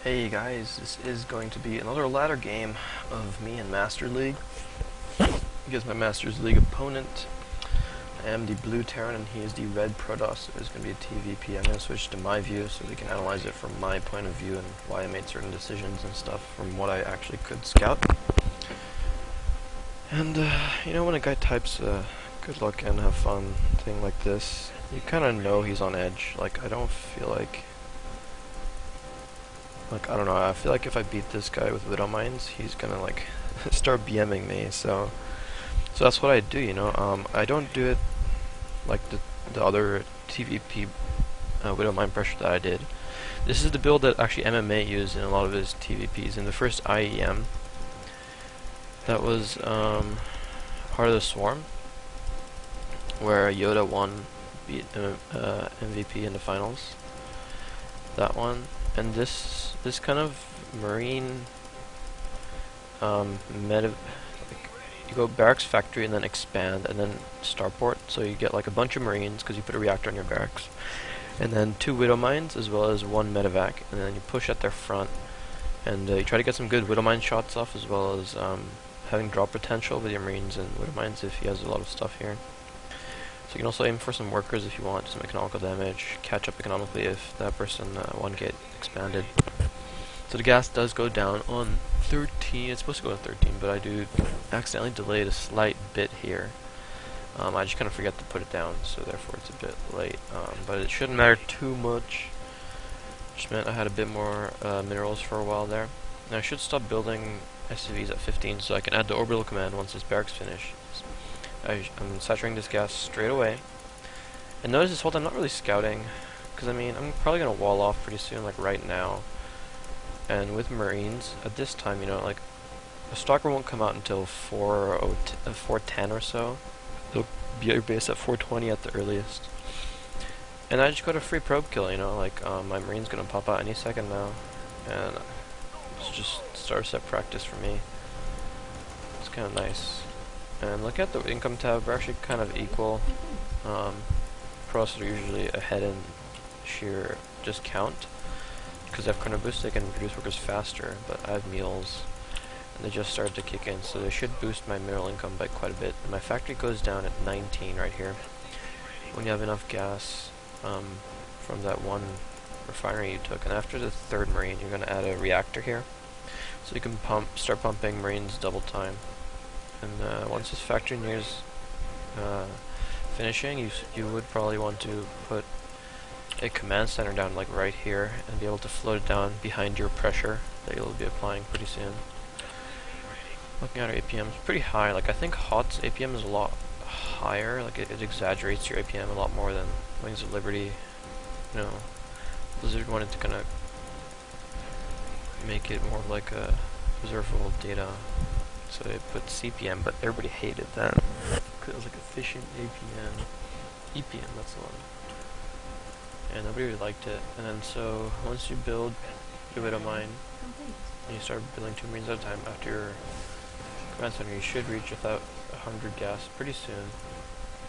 Hey guys, this is going to be another ladder game of me in Master League against my Masters League opponent. I am the blue Terran and he is the red Protoss, so it's going to be a TvP. I'm going to switch to my view so we can analyze it from my point of view and why I made certain decisions and stuff from what I actually could scout. And, when a guy types good luck and have fun thing like this, you kind of know he's on edge. I don't feel I don't know, I feel like if I beat this guy with Widow Mines, he's gonna, start BMing me, so that's what I do, I don't do it like the other TvP Widow Mine Pressure that I did. This is the build that actually MMA used in a lot of his TvPs. In the first IEM, that was Heart of the Swarm, where Yoda beat MVP in the finals. That one. And this kind of marine you go barracks factory and then expand and then starport, so you get like a bunch of marines because you put a reactor on your barracks, and then 2 widow mines as well as 1 medevac, and then you push at their front and you try to get some good widow mine shots off as well as having drop potential with your marines and widow mines if he has a lot of stuff here. So you can also aim for some workers if you want, some economical damage, catch up economically if that person won't get expanded. So the gas does go down on 13, it's supposed to go on 13, but I do accidentally delay it a slight bit here. I just kind of forget to put it down, so therefore it's a bit late, but it shouldn't matter too much. Just meant I had a bit more minerals for a while there. And I should stop building SCVs at 15 so I can add the orbital command once this barracks finishes. I'm saturating this gas straight away. And notice this whole time I'm not really scouting, because I'm probably going to wall off pretty soon, like right now. And with marines, at this time, a stalker won't come out until 4:10 or so. They'll be at your base at 4:20 at the earliest. And I just got a free probe kill, my marine's going to pop out any second now. And it's just star set practice for me. It's kind of nice. And look at the income tab, we're actually kind of equal. Pros are usually ahead in sheer just count, because they have chrono boost, they can produce workers faster, but I have meals, and they just started to kick in, so they should boost my mineral income by quite a bit. And my factory goes down at 19 right here. When you have enough gas from that one refinery you took, and after the 3rd marine, you're going to add a reactor here, so you can start pumping marines double time. And once this factory nears finishing, you would probably want to put a command center down like right here and be able to float it down behind your pressure that you'll be applying pretty soon. Looking at our APM, it's pretty high. I think HOT's APM is a lot higher. It exaggerates your APM a lot more than Wings of Liberty. Blizzard wanted to kind of make it more like a observable data. So they put CPM, but everybody hated that because it was efficient APM. EPM, that's the one. And nobody really liked it. And then so once you build your widow mine, and you start building 2 marines at a time after your command center, you should reach about 100 gas pretty soon.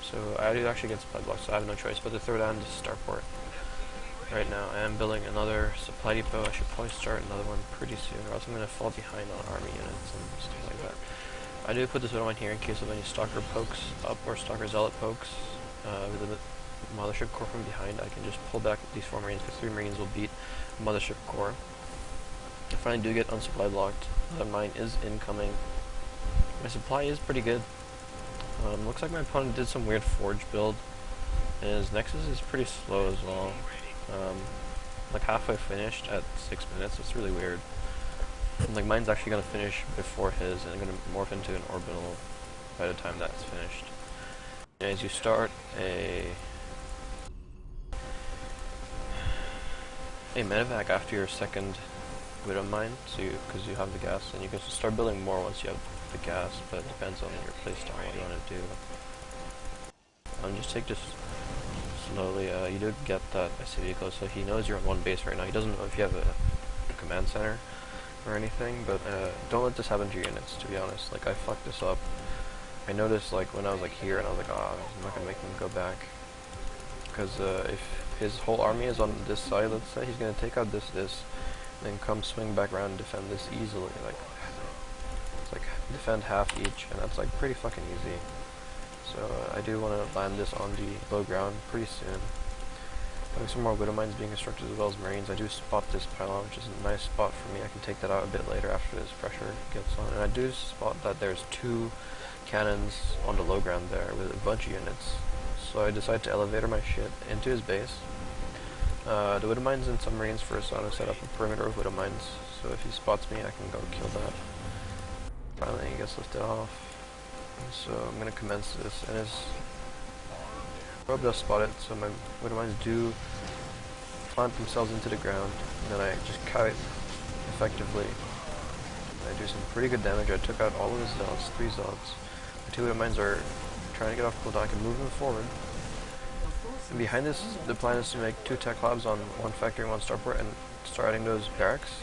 So I do actually get supply blocks, so I have no choice but to throw down this starport. Right now I am building another supply depot. I should probably start another one pretty soon, or else I'm going to fall behind on army units and stuff like that. I do put this widow mine here in case of any stalker pokes up or stalker zealot pokes. With the mothership core from behind, I can just pull back these 4 marines, because 3 marines will beat mothership core. If I do get unsupply blocked, the mine is incoming. My supply is pretty good. Looks like my opponent did some weird forge build, and his nexus is pretty slow as well. Halfway finished at 6 minutes. It's really weird. And, mine's actually gonna finish before his, and I'm gonna morph into an orbital by the time that's finished. And as you start a medevac after your 2nd widow mine, because you have the gas, and you can start building more once you have the gas, but it depends on your playstyle what you want to do. Just take this slowly. You do get that SCV close, so he knows you're on 1 base right now. He doesn't know if you have a command center or anything, but don't let this happen to your units, to be honest. I fucked this up. I noticed when I was here, and I was I'm not gonna make them go back, because if his whole army is on this side, let's say, he's going to take out this, then come swing back around and defend this easily. Like, it's like defend half each, and that's like pretty fucking easy. So I do want to land this on the low ground pretty soon. Having some more Widow Mines being constructed as well as Marines. I do spot this pylon, which is a nice spot for me. I can take that out a bit later after this pressure gets on. And I do spot that there's 2 cannons on the low ground there with a bunch of units. So I decide to elevator my shit into his base. The Widow Mines and some Marines first, so I'm going to set up a perimeter of Widow Mines. So if he spots me, I can go kill that. Finally, he gets lifted off. So I'm going to commence this, and his probe does spot it, so my Widow Mines do plant themselves into the ground, and then I just kite effectively. I do some pretty good damage. I took out all of his zealots, 3 zealots. The 2 Widow Mines are trying to get off cooldown. I can move them forward. And behind this, the plan is to make 2 tech labs on 1 factory and 1 starport, and start adding those barracks,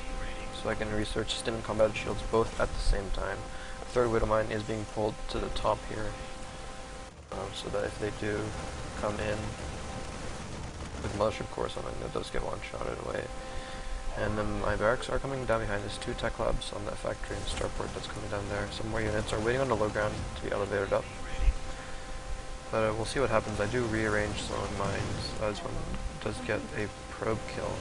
so I can research stim and combat shields both at the same time. The 3rd Widow Mine is being pulled to the top here, so that if they do come in with Mothership Core or something, that does get one-shotted away. And then my barracks are coming down behind. There's 2 tech labs on that factory and starport that's coming down there. Some more units are waiting on the low ground to be elevated up. But we'll see what happens. I do rearrange some of mines. This one does get a probe kill.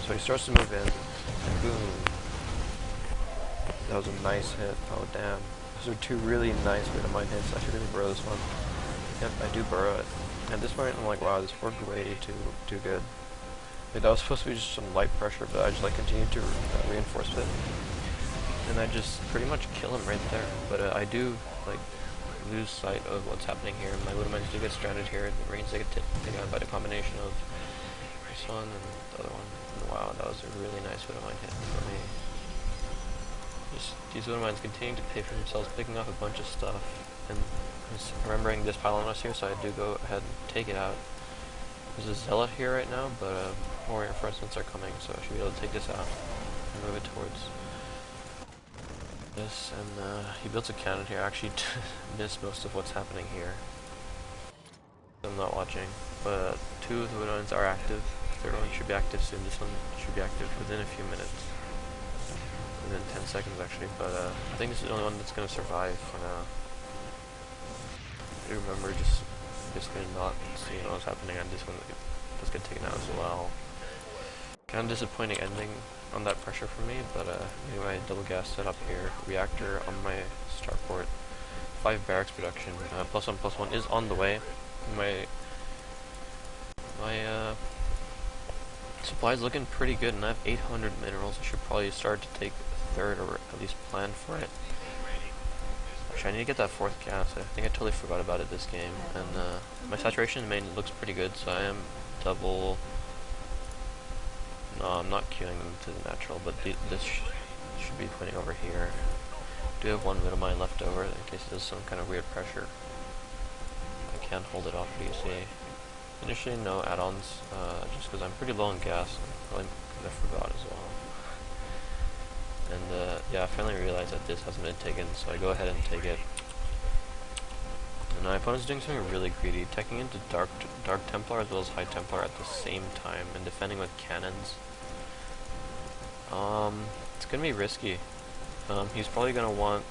So he starts to move in, and boom. That was a nice hit. Oh damn. Those are 2 really nice Widow Mine hits. I should really burrow this one. Yep, I do burrow it. At this point, I'm like, wow, this worked way too good. Like, that was supposed to be just some light pressure, but I just like continued to reinforce it, and I just pretty much kill him right there. But I do like lose sight of what's happening here. My Widow Mines do get stranded here, and the Marines they get taken out by the combination of this one and the other one. And wow, that was a really nice Widow Mine hit for me. These Widow Mines continue to pay for themselves, picking off a bunch of stuff, and remembering this pylon was here, so I do go ahead and take it out. There's a zealot here right now, but more reinforcements are coming, so I should be able to take this out and move it towards this. And he built a cannon here. I actually missed most of what's happening here. I'm not watching, but 2 of the Widow Mines are active. The 3rd one should be active soon. This one should be active within a few minutes. Within 10 seconds, actually, but I think this is the only one that's going to survive for now. I remember just basically not seeing what was happening, and this one does get taken out as well. Kind of disappointing ending on that pressure for me, but anyway, double gas set up here, reactor on my starport, 5 barracks production, +1/+1 is on the way. My supply is looking pretty good, and I have 800 minerals. I should probably start to take the 3rd, or at least plan for it. Actually, I need to get that 4th gas. I think I totally forgot about it this game. And my saturation in main looks pretty good, so I am double. No, I'm not queuing them to the natural, but this should be pointing over here. I do have 1 Widow Mine left over in case there's some kind of weird pressure. I can hold it off pretty easily. Initially, no add-ons, just because I'm pretty low on gas. Probably because I forgot as well. And yeah, I finally realized that this hasn't been taken, so I go ahead and take it. And my opponent's doing something really greedy, taking into Dark Templar as well as High Templar at the same time, and defending with cannons. It's gonna be risky. He's probably gonna want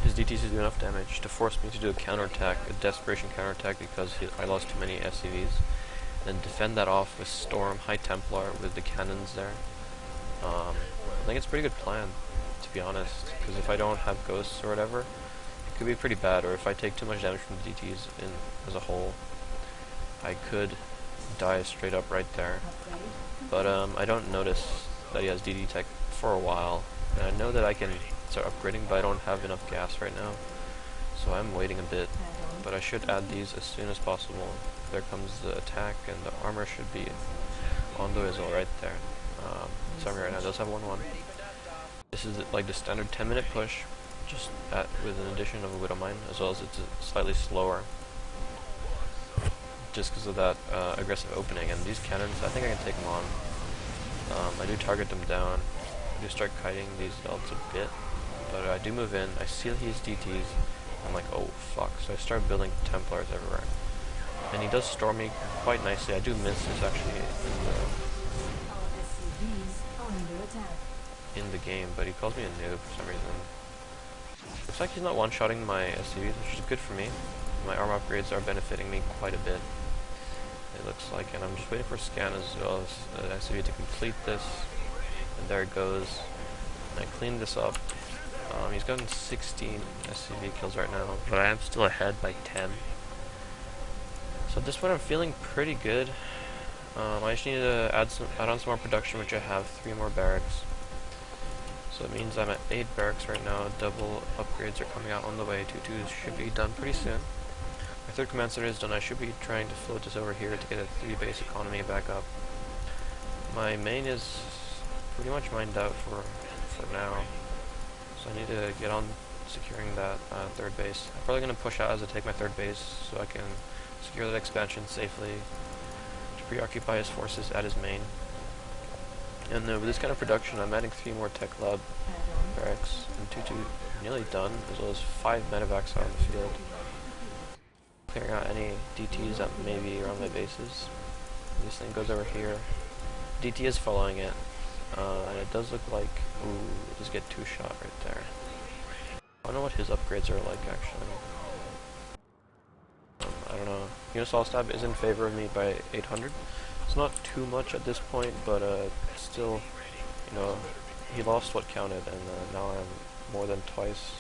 his DTs to do enough damage to force me to do a counterattack, a desperation counterattack, because I lost too many SCVs. Then defend that off with Storm, High Templar with the cannons there. I think it's a pretty good plan, to be honest, because if I don't have ghosts or whatever, it could be pretty bad, or if I take too much damage from the DTs as a whole, I could die straight up right there. But I don't notice that he has DD tech for a while, and I know that I can start upgrading, but I don't have enough gas right now, so I'm waiting a bit, but I should add these as soon as possible. There comes the attack, and the armor should be on the whistle right there. Sorry, right now does have 1-1. This is like the standard 10-minute push, just with an addition of a Widow Mine, as well as it's slightly slower, just because of that aggressive opening. And these cannons, I think I can take them on. I do target them down. I do start kiting these belts a bit, but I do move in. I see his DTs. I'm like, oh fuck! So I start building Templars everywhere, and he does storm me quite nicely. I do miss this actually. in the game, but he calls me a noob for some reason. Looks like he's not one-shotting my SCVs, which is good for me. My armor upgrades are benefiting me quite a bit, it looks like, and I'm just waiting for a scan as well as an SCV to complete this, and there it goes. And I cleaned this up. He's gotten 16 SCV kills right now, but I am still ahead by 10. So at this point I'm feeling pretty good. I just need to add on some more production, which I have 3 more barracks. So it means I'm at 8 barracks right now. Double upgrades are coming out on the way. 2-2s should be done pretty soon. My 3rd command center is done. I should be trying to float this over here to get a 3 base economy back up. My main is pretty much mined out for now. So I need to get on securing that 3rd base. I'm probably going to push out as I take my 3rd base so I can secure that expansion safely to preoccupy his forces at his main. And with this kind of production, I'm adding 3 more tech lab barracks, and 2-2 nearly done, as well as 5 medevacs out in the field. Clearing out any DTs that may be around my bases. This thing goes over here. DT is following it, and it does look like, ooh, it does get 2 shot right there. I don't know what his upgrades are like, actually. I don't know. Unisolve Stab is in favor of me by 800. It's not too much at this point, but still, you know, he lost what counted, and now I'm more than twice,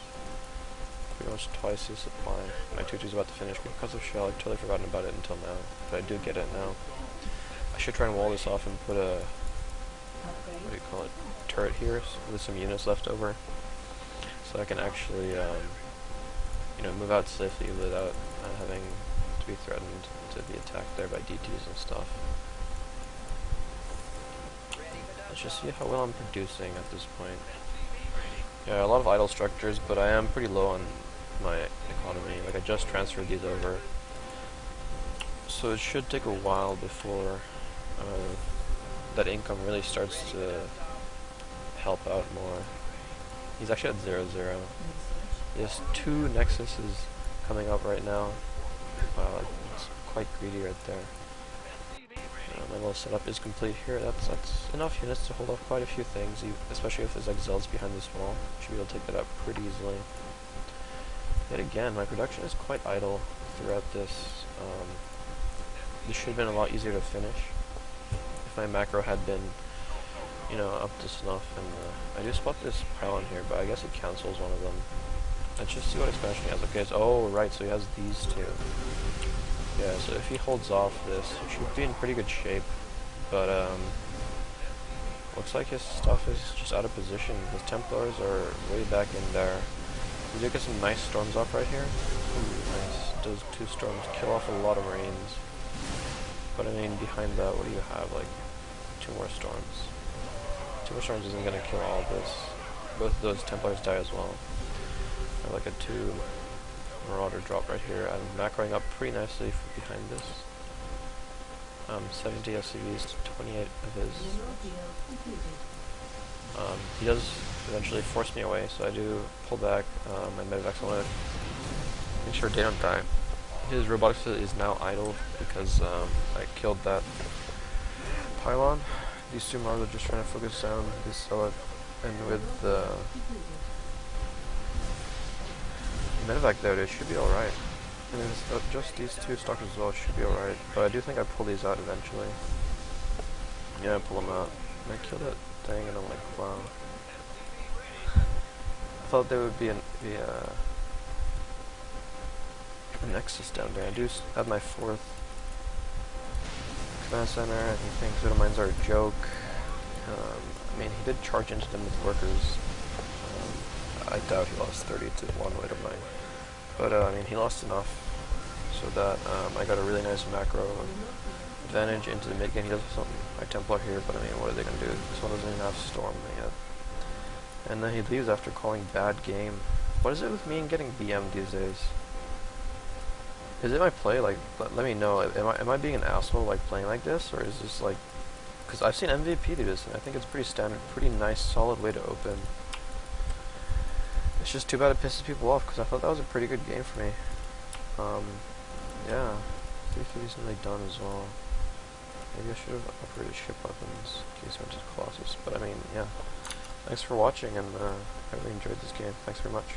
pretty much twice his supply. My 2-2 is about to finish because of shell. I've totally forgotten about it until now, but I do get it now. I should try and wall this off and put a, what do you call it, turret here with some units left over, so I can actually, you know, move out safely without having to be threatened to be attacked there by DTs and stuff. Let's just see how well I'm producing at this point. Yeah, a lot of idle structures, but I am pretty low on my economy. Like, I just transferred these over. So it should take a while before that income really starts to help out more. He's actually at 0-0. He has 2 nexuses coming up right now. Wow, it's quite greedy right there. My little setup is complete here. That's enough units to hold off quite a few things, especially if there's like zelts behind this wall. Should be able to take that out pretty easily. Yet again, my production is quite idle throughout this. This should have been a lot easier to finish if my macro had been, you know, up to snuff. And I do spot this pylon here, but I guess it cancels one of them. Let's just see what expansion he has. Okay, so, oh right, so he has these 2. Yeah, so if he holds off this, he should be in pretty good shape, but looks like his stuff is just out of position. His Templars are way back in there. We do get some nice storms off right here. Ooh, nice. Those 2 storms kill off a lot of Marines. But I mean, behind that, what do you have? Like, 2 more storms. 2 more storms isn't going to kill all of this. Both of those Templars die as well. I have like a 2 Marauder drop right here. I'm macroing up pretty nicely behind this. 70 SCVs to 28 of his. He does eventually force me away, so I do pull back my medevacs. I want to make sure they don't die. His robotics facility is now idle because I killed that pylon. These 2 Mars are just trying to focus down this zealot, and with the medevac there, it should be alright. And it's just these 2 stocks as well, it should be alright. But I do think I pull these out eventually. Yeah, I pull them out. And I kill that thing, and I'm like, wow. I thought there would be a Nexus down there. I do have my 4th command center. I think pseudo mines are a joke. I mean, he did charge into them with workers. I doubt he lost 30 to 1 weight of mine. But, I mean, he lost enough so that I got a really nice macro advantage into the mid game. He does have something, my Templar here, but I mean, what are they going to do? This one doesn't even have Storm yet. And then he leaves after calling bad game. What is it with me and getting BM these days? Is it my play? Like, let me know. Am I being an asshole, like, playing like this? Or is this, like... Because I've seen MVP do this, and I think it's pretty standard, pretty nice, solid way to open. It's just too bad it pisses people off, because I thought that was a pretty good game for me. Yeah. 3 3 is nearly done as well. Maybe I should have upgraded ship weapons in case I went to Colossus. But I mean, yeah. Thanks for watching, and I really enjoyed this game. Thanks very much.